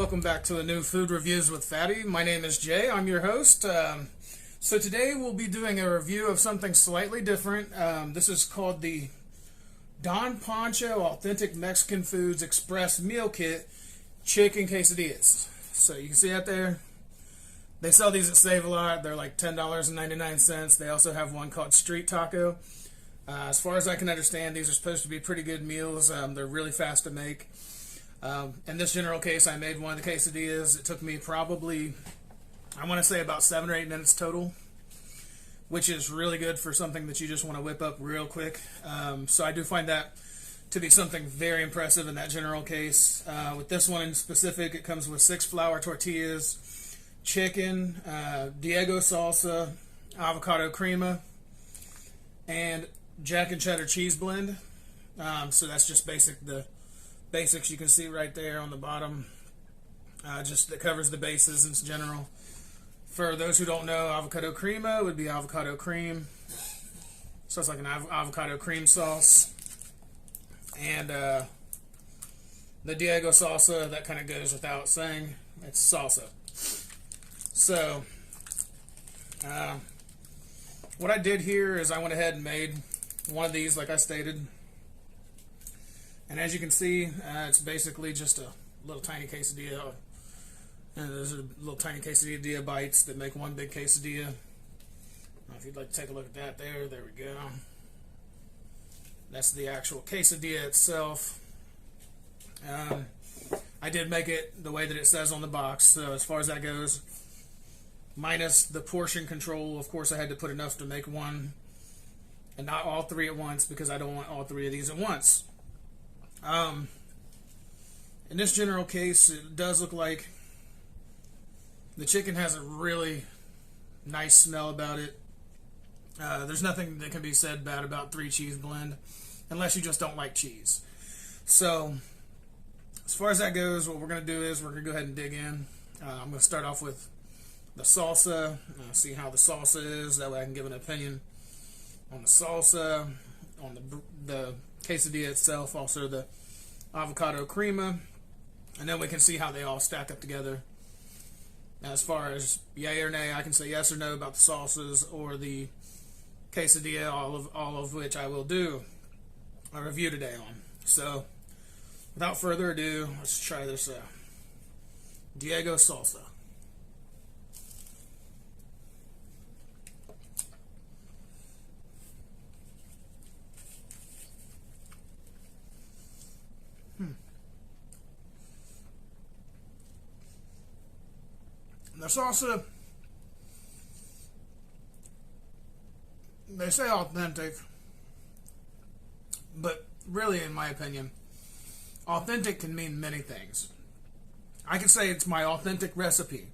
welcome back to a new Food Reviews with Fatty. My name is Jay. I'm your host. So today we'll be doing a review of something slightly different. This is called the Don Pancho Authentic Mexican Foods Express Meal Kit Chicken Quesadillas. So you can see out there, they sell these at Save A Lot. They're like $10.99. They also have one called Street Taco. As far as I can understand, these are supposed to be pretty good meals. They're really fast to make. In this general case, I made one of the quesadillas. It took me probably, I want to say about 7 or 8 minutes total, which is really good for something that you just want to whip up real quick. So I do find that to be something very impressive in that general case. With this one in specific, it comes with 6 flour tortillas, chicken, Diego salsa, avocado crema, and jack and cheddar cheese blend. So that's just the basics you can see right there on the bottom. Just that covers the bases in general. For those who don't know, avocado crema would be avocado cream. So it's like an avocado cream sauce. And the Diego salsa, that kind of goes without saying. It's salsa. So what I did here is I went ahead and made one of these like I stated. And as you can see, it's basically just a little tiny quesadilla. And there's a little tiny quesadilla bites that make one big quesadilla. Now, if you'd like to take a look at that there we go. That's the actual quesadilla itself. I did make it the way that it says on the box. So as far as that goes, minus the portion control, of course I had to put enough to make one. And not all 3 at once, because I don't want all 3 of these at once. In this general case, it does look like the chicken has a really nice smell about it. There's nothing that can be said bad about 3 cheese blend, unless you just don't like cheese. So, as far as that goes, what we're going to do is we're going to go ahead and dig in. I'm going to start off with the salsa, see how the salsa is, that way I can give an opinion on the salsa, on the quesadilla itself, also the avocado crema, and then we can see how they all stack up together. Now, as far as yay or nay, I can say yes or no about the sauces or the quesadilla, all of which I will do a review today on. So, without further ado, let's try this Diego salsa. The salsa, they say authentic, but really, in my opinion, authentic can mean many things. I can say it's my authentic recipe.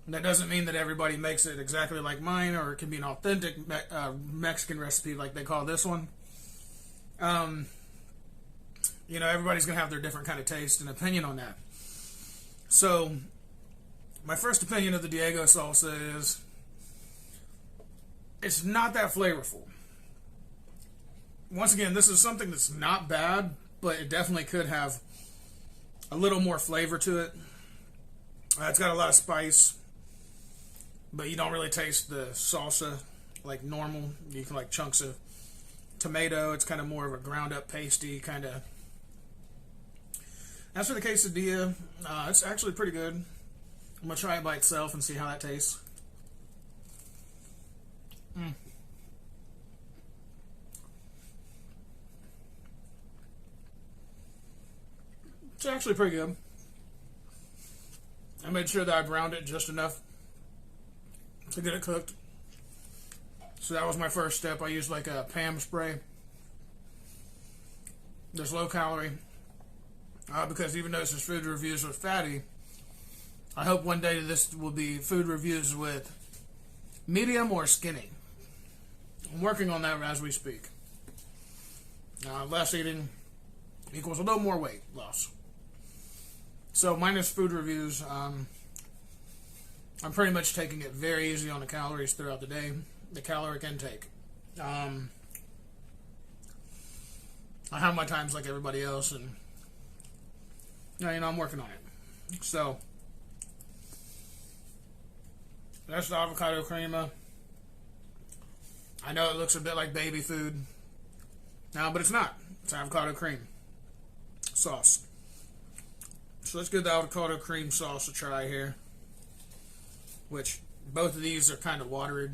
That doesn't mean that everybody makes it exactly like mine, or it can be an authentic Mexican recipe like they call this one. You know, everybody's going to have their different kind of taste and opinion on that. So, my first opinion of the Diego salsa is it's not that flavorful. Once again, this is something that's not bad, but it definitely could have a little more flavor to it. It's got a lot of spice, but you don't really taste the salsa like normal. You can like chunks of tomato. It's kind of more of a ground up pasty kind of. As for the quesadilla, it's actually pretty good. I'm going to try it by itself and see how that tastes. It's actually pretty good. I made sure that I browned it just enough to get it cooked. So that was my first step. I used like a Pam spray. There's low calorie. Because even though this is Food Reviews with Fatty, I hope one day this will be Food Reviews with medium or skinny. I'm working on that as we speak. Less eating equals a little more weight loss. So minus food reviews, I'm pretty much taking it very easy on the calories throughout the day, the caloric intake. I have my times like everybody else, and you know, I'm working on it. So that's the avocado crema. I know it looks a bit like baby food. No, but it's not. It's avocado cream sauce. So let's give the avocado cream sauce a try here. Which both of these are kind of watery.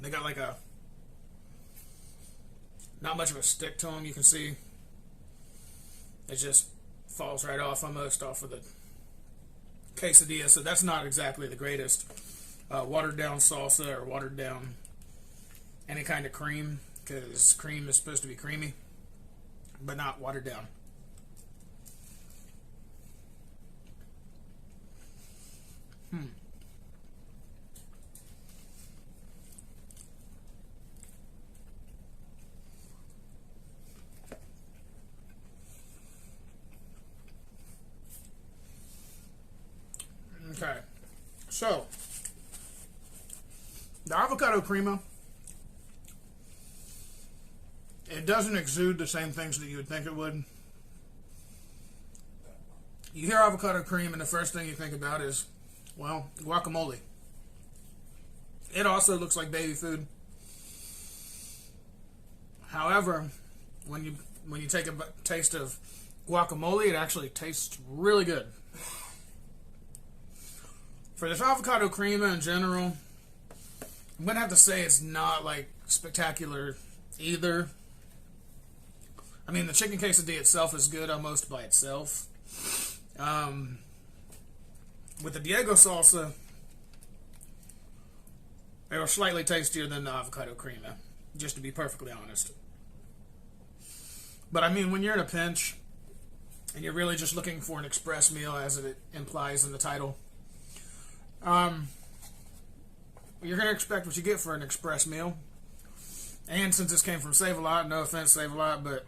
They got like a not much of a stick to them. You can see it just falls right off almost off of the quesadilla. So that's not exactly the greatest watered down salsa or watered down any kind of cream, because cream is supposed to be creamy, but not watered down. Okay, so the avocado crema, it doesn't exude the same things that you would think it would. You hear avocado cream and the first thing you think about is, well, guacamole. It also looks like baby food. However, when you take a taste of guacamole, it actually tastes really good. For this avocado crema in general, I'm going to have to say it's not like spectacular either. I mean, the chicken quesadilla itself is good almost by itself. With the Diego salsa, it was slightly tastier than the avocado crema, just to be perfectly honest. But I mean, when you're in a pinch and you're really just looking for an express meal, as it implies in the title, you're going to expect what you get for an express meal. And since this came from Save-A-Lot, no offense, Save-A-Lot, but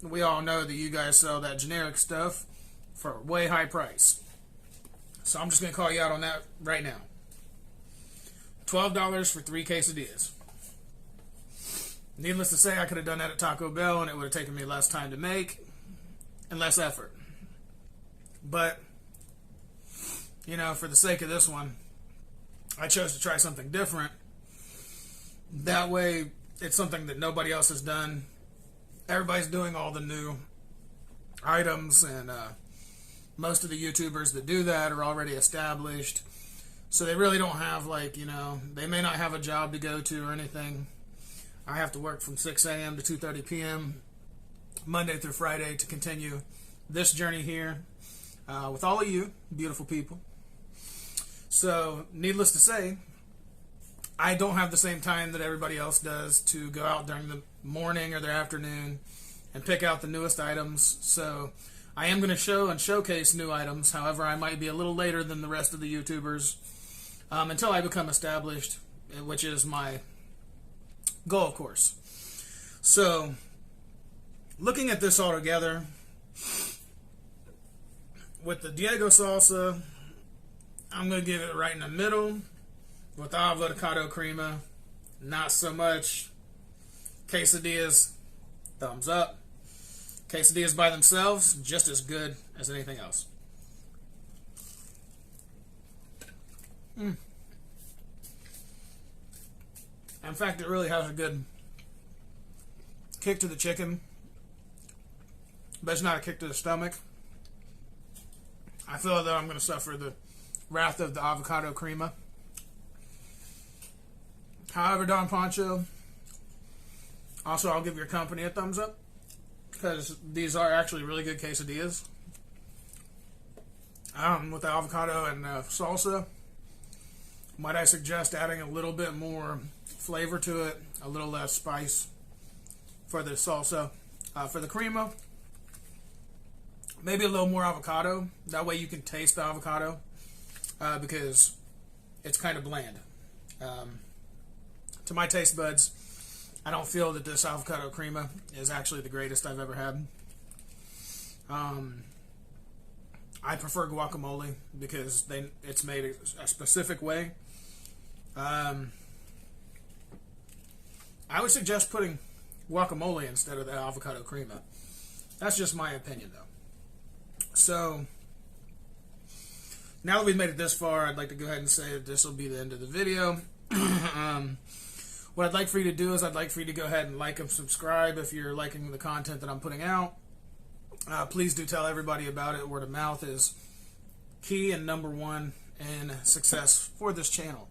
we all know that you guys sell that generic stuff for a way high price. So I'm just going to call you out on that right now. $12 for 3 quesadillas. Needless to say, I could have done that at Taco Bell and it would have taken me less time to make and less effort. But, you know, for the sake of this one, I chose to try something different. That way, it's something that nobody else has done. Everybody's doing all the new items, and most of the YouTubers that do that are already established. So they really don't have, like, you know, they may not have a job to go to or anything. I have to work from 6 a.m. to 2:30 p.m. Monday through Friday to continue this journey here with all of you beautiful people. So, needless to say, I don't have the same time that everybody else does to go out during the morning or the afternoon and pick out the newest items. So, I am going to show and showcase new items. However, I might be a little later than the rest of the YouTubers until I become established, which is my goal, of course. So, looking at this all together, with the Diego salsa, I'm going to give it right in the middle. With the avocado crema, not so much. Quesadillas, thumbs up. Quesadillas by themselves, just as good as anything else. In fact, it really has a good kick to the chicken, but it's not a kick to the stomach. I feel that I'm going to suffer the wrath of the avocado crema. However, Don Pancho, also I'll give your company a thumbs up, because these are actually really good quesadillas. With the avocado and salsa, might I suggest adding a little bit more flavor to it, a little less spice for the salsa. For the crema, maybe a little more avocado. That way you can taste the avocado, because it's kind of bland. To my taste buds, I don't feel that this avocado crema is actually the greatest I've ever had. I prefer guacamole because it's made a specific way. I would suggest putting guacamole instead of the avocado crema. That's just my opinion, though. So, now that we've made it this far, I'd like to go ahead and say that this will be the end of the video. What I'd like for you to do is I'd like for you to go ahead and like and subscribe if you're liking the content that I'm putting out. Please do tell everybody about it. Word of mouth is key and number one in success for this channel.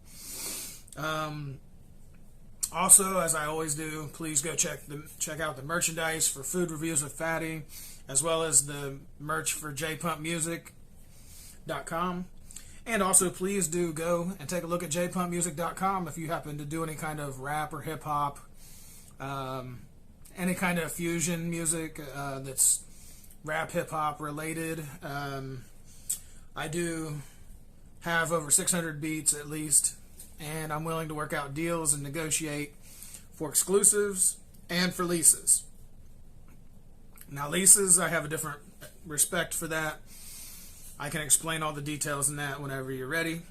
Also, as I always do, please go check out the merchandise for Food Reviews with Fatty, as well as the merch for jpumpmusic.com. And also, please do go and take a look at jpumpmusic.com if you happen to do any kind of rap or hip-hop, any kind of fusion music that's rap, hip-hop related. I do have over 600 beats at least, and I'm willing to work out deals and negotiate for exclusives and for leases. Now, leases, I have a different respect for that. I can explain all the details in that whenever you're ready.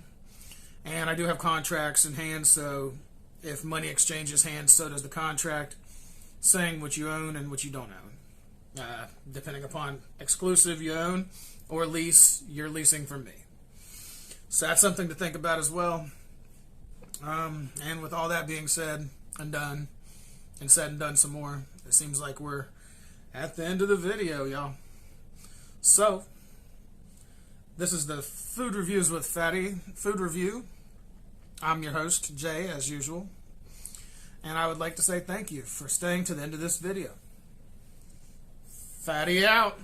And I do have contracts in hand, so if money exchanges hands, so does the contract, saying what you own and what you don't own. Depending upon exclusive you own or lease, you're leasing from me. So that's something to think about as well. And with all that being said and done, and said and done some more, it seems like we're at the end of the video, y'all. So, this is the Food Reviews with Fatty Food Review. I'm your host, Jay, as usual. And I would like to say thank you for staying to the end of this video. Fatty out.